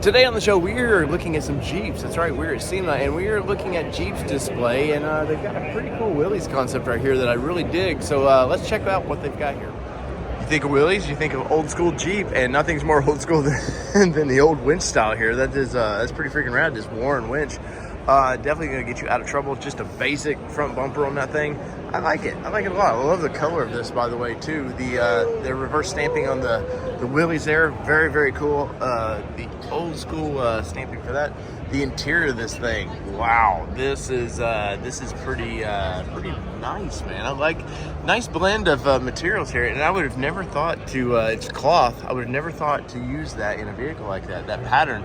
Today on the show, we're looking at some Jeeps. That's right, we're at Sema, and we're looking at Jeeps display, and they've got a pretty cool Willys concept right here that I really dig. So let's check out what they've got here. You think of Willys, you think of old school Jeep, and nothing's more old school than the old winch style here. That's pretty freaking rad, this Warren winch. Definitely gonna get you out of trouble. Just a basic front bumper on that thing. I like it a lot. I love the color of this, by the way, too. The reverse stamping on the Willys there, very, very cool. The old school stamping for that. The interior of this thing, wow, this is pretty nice, man. I like nice blend of materials here, and I would have never thought to it's cloth. I would have never thought to use that in a vehicle like that. That pattern,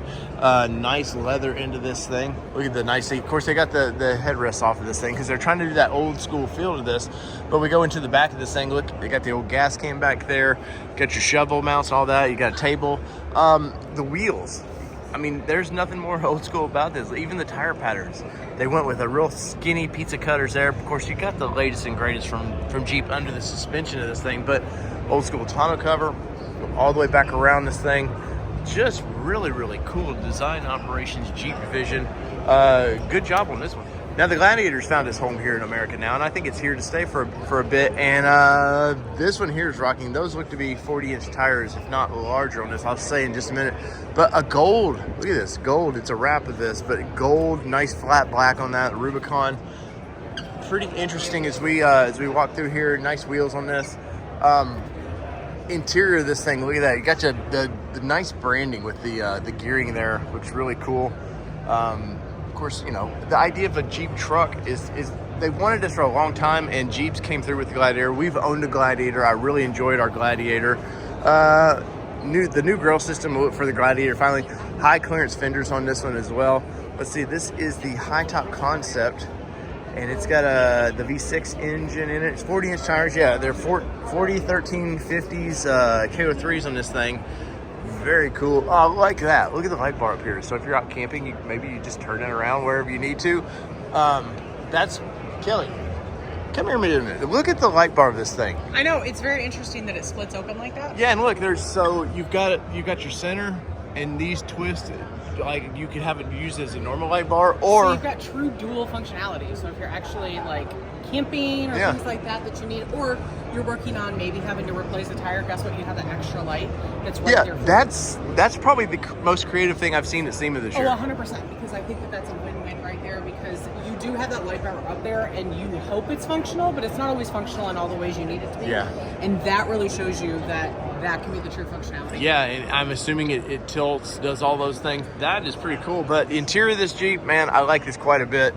nice leather into this thing. Look at the nice seat. Of course, they got the headrest off of this thing because they're trying to do that old school feel to this. But we go into the back of this thing. Look, they got the old gas can back there. Got your shovel mounts and all that. You got a table. The wheels. I mean, there's nothing more old school about this. Even the tire patterns, they went with a real skinny pizza cutters there. Of course, you got the latest and greatest from Jeep under the suspension of this thing, but old school tonneau cover all the way back around this thing. Just really, really cool design operations, Jeep division. Good job on this one. Now, the Gladiator's found its home here in America now, and I think it's here to stay for a bit. And this one here is rocking. Those look to be 40-inch tires, if not larger on this. I'll say in just a minute. But a gold, look at this, gold. It's a wrap of this, but gold, nice flat black on that, Rubicon. Pretty interesting as we walk through here. Nice wheels on this. Interior of this thing, look at that. You got the nice branding with the gearing there. Looks really cool. Of course, you know, the idea of a Jeep truck is they wanted this for a long time, and Jeeps came through with the Gladiator. We've owned a Gladiator. I really enjoyed our Gladiator. The new grill system for the Gladiator, finally. High clearance fenders on this one as well. Let's see, this is the high top concept, and it's got the V6 engine in it. It's 40-inch tires. Yeah, they're 40, 1350s, KO3s on this thing. Very cool. Oh, I like that. Look at the light bar up here. So if you're out camping, maybe you just turn it around wherever you need to. That's Kelly. Come here a minute. Look at the light bar of this thing. I know, it's very interesting that it splits open like that. Yeah, and look, you've got your center, and these twists. Like, you could have it used as a normal light bar, or so you've got true dual functionality. So if you're actually like camping or things like that you need, or you're working on maybe having to replace a tire, guess what? You have that extra light that's right there. That's probably the most creative thing I've seen at Sema this year. Oh, 100%, because I think that's a win-win right there, because you do have that light bar up there, and you hope it's functional, but it's not always functional in all the ways you need it to be. Yeah. And that really shows you that can be the true functionality. Yeah, and I'm assuming it tilts, does all those things. That is pretty cool. But the interior of this Jeep, man, I like this quite a bit.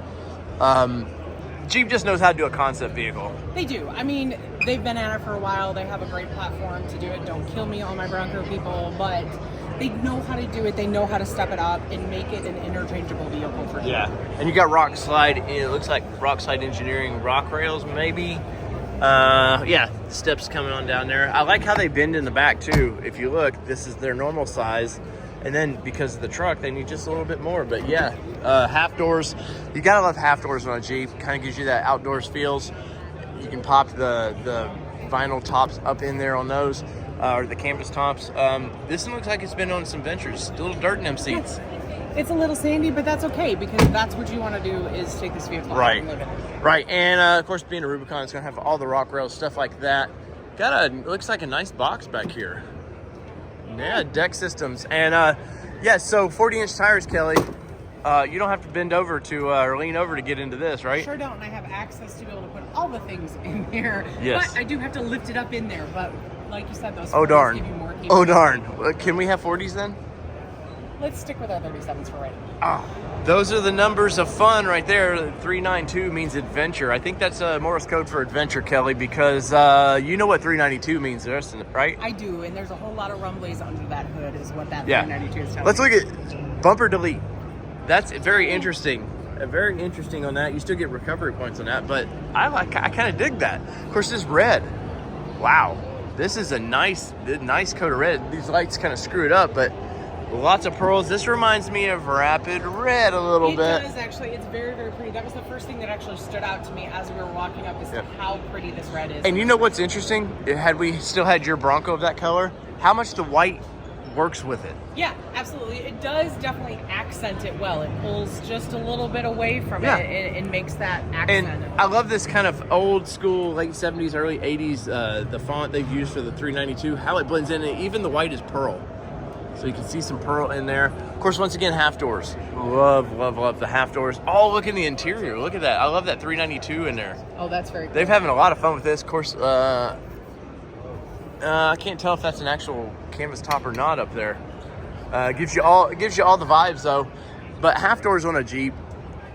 Jeep just knows how to do a concept vehicle. They do. I mean, they've been at it for a while. They have a great platform to do it. Don't kill me, all my Bronco people, but they know how to do it. They know how to step it up and make it an interchangeable vehicle for you. Yeah, and you got rock slide. It looks like rock slide engineering rock rails, maybe. Yeah, steps coming on down there. I like how they bend in the back too. If you look, this is their normal size. And then because of the truck, they need just a little bit more. But yeah, half doors. You gotta love half doors on a Jeep. Kind of gives you that outdoors feels. You can pop the vinyl tops up in there on those, or the canvas tops. This one looks like it's been on some ventures. A little dirt in them seats. It's a little sandy, but that's okay, because that's what you want to do, is take this vehicle out and live in it. Right, and of course, being a Rubicon, it's gonna have all the rock rails, stuff like that. Looks like a nice box back here. Yeah, deck systems. And yeah, so 40-inch tires, Kelly. You don't have to bend over or lean over to get into this, right? Sure don't, and I have access to be able to put all the things in here. Yes. But I do have to lift it up in there, but like you said, those 40s give you more capability. Oh, darn. Can we have 40s then? Let's stick with our 37s for right now. Oh, those are the numbers of fun right there. 392 means adventure. I think that's Morse code for adventure, Kelly, because you know what 392 means, right? I do, and there's a whole lot of rumblies under that hood is what that 392 is telling Let's me. look at bumper delete. That's very interesting. Very interesting on that. You still get recovery points on that, but I kind of dig that. Of course, this red. Wow. This is a nice coat of red. These lights kind of screw it up, but lots of pearls. This reminds me of Rapid Red a little bit. It does, actually. It's very, very pretty. That was the first thing that actually stood out to me as we were walking up, is how pretty this red is. And you know what's interesting? Had we still had your Bronco of that color, how much the white works with it. Yeah, absolutely. It does definitely accent it well. It pulls just a little bit away from it and makes that accent. And I love this kind of old school, late 70s, early 80s, the font they've used for the 392, how it blends in, and even the white is pearl. So you can see some pearl in there. Of course, once again, half doors. Love the half doors. Oh, look in the interior. Look at that. I love that 392 in there. Oh, that's very cool. They're having a lot of fun with this. Of course, I can't tell if that's an actual canvas top or not up there. It gives you all the vibes though. But half doors on a Jeep,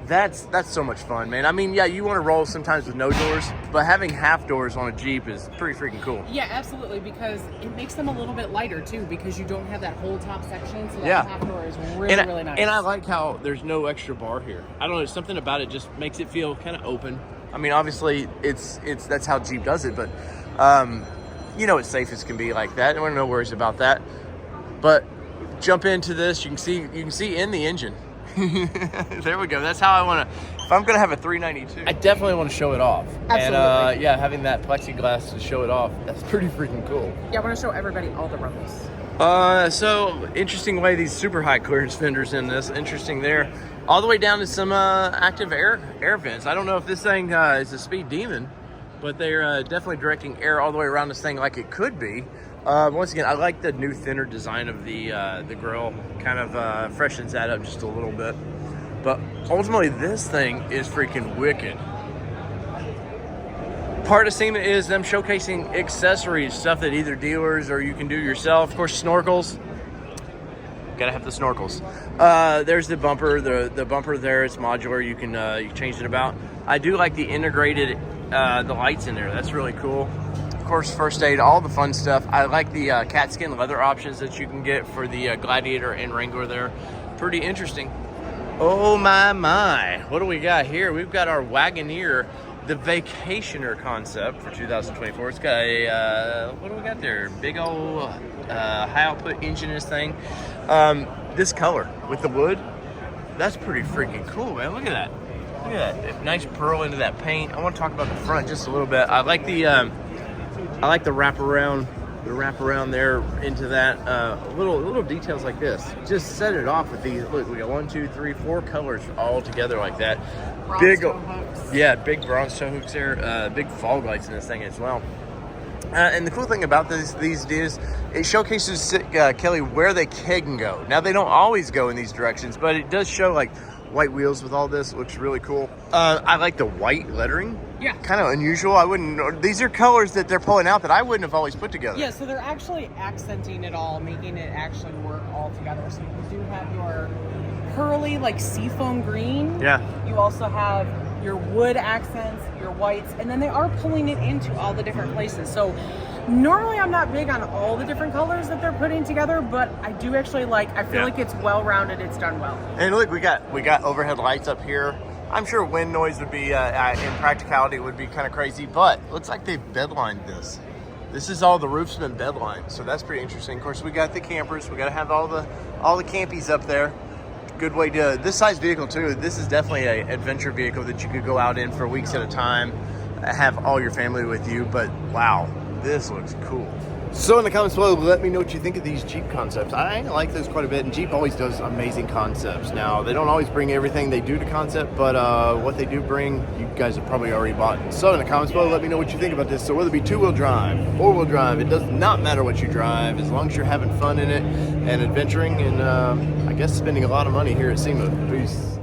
that's so much fun, man. I mean, yeah, you want to roll sometimes with no doors, but having half doors on a Jeep is pretty freaking cool. Yeah, absolutely, because it makes them a little bit lighter too, because you don't have that whole top section, so that half door is really nice. And I like how there's no extra bar here. I don't know, something about it just makes it feel kind of open. I mean, obviously, it's that's how Jeep does it, but it's safe as can be like that. No worries about that. But jump into this, you can see in the engine. There we go. That's how I want to. If I'm gonna have a 392, I definitely want to show it off. Absolutely. And having that plexiglass to show it off, that's pretty freaking cool. Yeah, I want to show everybody all the rumbles. So interesting way these super high clearance fenders in this. Interesting there, all the way down to some active air vents. I don't know if this thing is a speed demon, but they're definitely directing air all the way around this thing like it could be. Once again, I like the new thinner design of the grill. Kind of freshens that up just a little bit. But ultimately, this thing is freaking wicked. Part of Sema is them showcasing accessories, stuff that either dealers or you can do yourself. Of course, snorkels. Gotta have the snorkels. There's the bumper. The bumper there, it's modular. You can change it about. I do like the integrated the lights in there. That's really cool. Of course, first aid, all the fun stuff. I like the cat skin leather options that you can get for the Gladiator and Wrangler there. Pretty interesting. Oh my. What do we got here? We've got our Wagoneer, the Vacationer concept for 2024. It's got a, what do we got there? Big old high output engine in this thing. This color with the wood, that's pretty freaking cool, man. Look at that. Look at that. Nice pearl into that paint. I want to talk about the front just a little bit. I like the wraparound. The wraparound there into that. Little details like this. Just set it off with these. Look, we got 1, 2, 3, 4 colors all together like that. Big hooks. Yeah, big bronze toe hooks there. Big fog lights in this thing as well. And the cool thing about these is it showcases Kelly where they can go. Now they don't always go in these directions, but it does show like white wheels with all this. Looks really cool. I like the white lettering. Yeah. Kind of unusual. I wouldn't. These are colors that they're pulling out that I wouldn't have always put together. Yeah, so they're actually accenting it all, making it actually work all together. So you do have your pearly, like seafoam green. Yeah. You also have your wood accents, your whites, and then they are pulling it into all the different places. So normally I'm not big on all the different colors that they're putting together, but I do actually like, I feel like it's well-rounded, it's done well. And look, we got overhead lights up here. I'm sure wind noise would be, in practicality, would be kind of crazy, but looks like they've bedlined this. This is all the roof's been bedlined, so that's pretty interesting. Of course, we got the campers. We got to have all the campies up there. Good way to, this size vehicle too, this is definitely an adventure vehicle that you could go out in for weeks at a time, have all your family with you, but wow, this looks cool. So in the comments below, let me know what you think of these Jeep concepts. I like those quite a bit, and Jeep always does amazing concepts. Now, they don't always bring everything they do to concept, but what they do bring, you guys have probably already bought. So in the comments below, let me know what you think about this. So whether it be two-wheel drive, four-wheel drive, it does not matter what you drive, as long as you're having fun in it and adventuring and I guess spending a lot of money here at Sema. Peace.